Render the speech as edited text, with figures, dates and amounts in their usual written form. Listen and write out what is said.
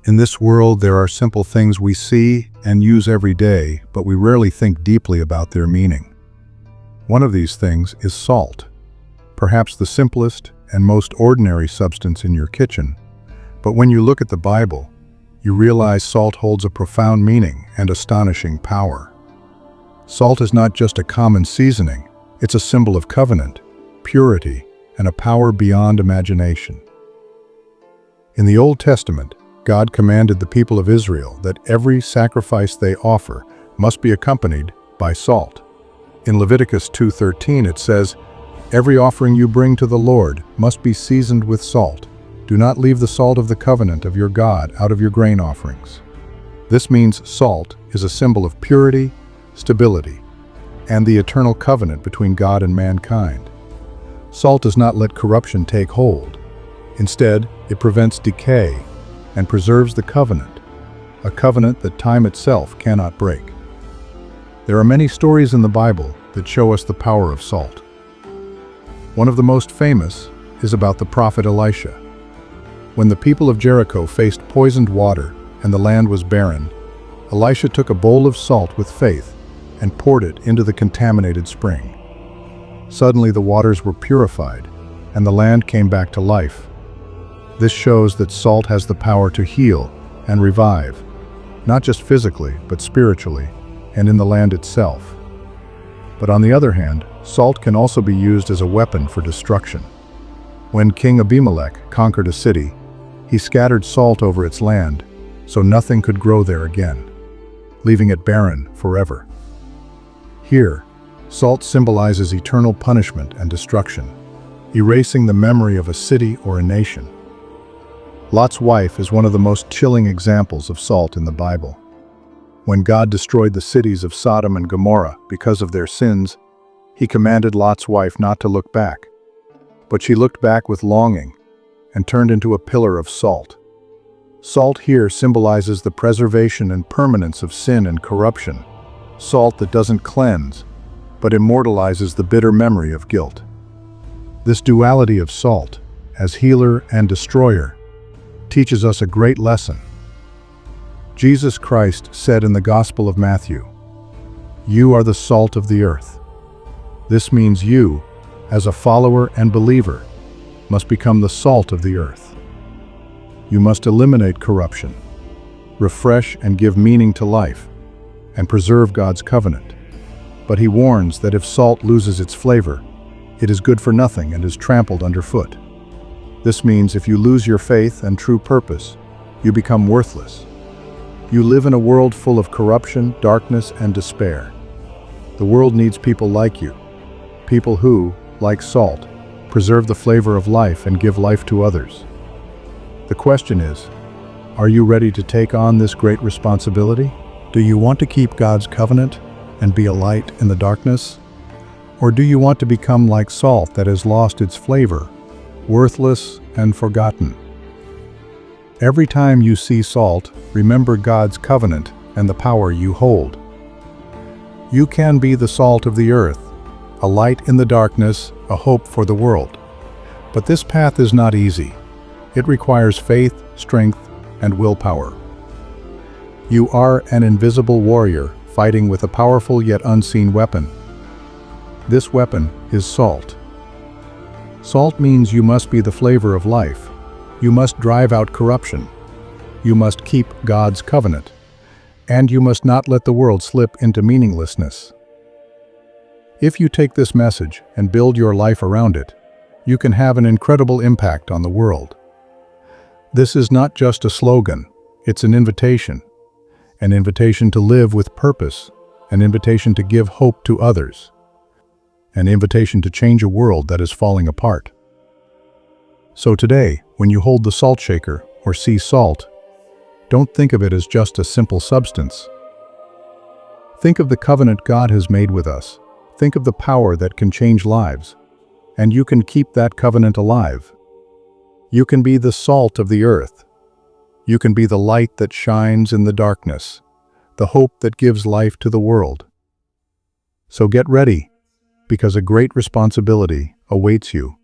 In this world, there are simple things we see and use every day, but we rarely think deeply about their meaning. One of these things is salt, perhaps the simplest and most ordinary substance in your kitchen. But when you look at the Bible, you realize salt holds a profound meaning and astonishing power. Salt is not just a common seasoning, it's a symbol of covenant, purity, and a power beyond imagination. In the Old Testament, God commanded the people of Israel that every sacrifice they offer must be accompanied by salt. In Leviticus 2:13 it says, "Every offering you bring to the Lord must be seasoned with salt. Do not leave the salt of the covenant of your God out of your grain offerings." This means salt is a symbol of purity, stability, and the eternal covenant between God and mankind. Salt does not let corruption take hold. Instead, it prevents decay and preserves the covenant, a covenant that time itself cannot break. There are many stories in the Bible that show us the power of salt. One of the most famous is about the prophet Elisha. When the people of Jericho faced poisoned water and the land was barren, Elisha took a bowl of salt with faith and poured it into the contaminated spring. Suddenly the waters were purified and the land came back to life. This shows that salt has the power to heal and revive, not just physically, but spiritually, and in the land itself. But on the other hand, salt can also be used as a weapon for destruction. When King Abimelech conquered a city, he scattered salt over its land so nothing could grow there again, leaving it barren forever. Here, salt symbolizes eternal punishment and destruction, erasing the memory of a city or a nation. Lot's wife is one of the most chilling examples of salt in the Bible. When God destroyed the cities of Sodom and Gomorrah because of their sins, he commanded Lot's wife not to look back. But she looked back with longing and turned into a pillar of salt. Salt here symbolizes the preservation and permanence of sin and corruption, salt that doesn't cleanse, but immortalizes the bitter memory of guilt. This duality of salt, as healer and destroyer, teaches us a great lesson. Jesus Christ said in the Gospel of Matthew, "You are the salt of the earth." This means you, as a follower and believer, must become the salt of the earth. You must eliminate corruption, refresh and give meaning to life, and preserve God's covenant. But he warns that if salt loses its flavor, it is good for nothing and is trampled underfoot. This means if you lose your faith and true purpose, you become worthless. You live in a world full of corruption, darkness, and despair. The world needs people like you, people who, like salt, preserve the flavor of life and give life to others. The question is, are you ready to take on this great responsibility? Do you want to keep God's covenant and be a light in the darkness? Or do you want to become like salt that has lost its flavor, worthless and forgotten? Every time you see salt, remember God's covenant and the power you hold. You can be the salt of the earth, a light in the darkness, a hope for the world. But this path is not easy. It requires faith, strength, and willpower. You are an invisible warrior fighting with a powerful yet unseen weapon. This weapon is salt. Salt means you must be the flavor of life. You must drive out corruption. You must keep God's covenant. And you must not let the world slip into meaninglessness. If you take this message and build your life around it, you can have an incredible impact on the world. This is not just a slogan, it's an invitation to live with purpose, an invitation to give hope to others, an invitation to change a world that is falling apart. So today, when you hold the salt shaker or see salt, don't think of it as just a simple substance. Think of the covenant God has made with us. Think of the power that can change lives, and you can keep that covenant alive. You can be the salt of the earth. You can be the light that shines in the darkness, the hope that gives life to the world. So get ready, because a great responsibility awaits you.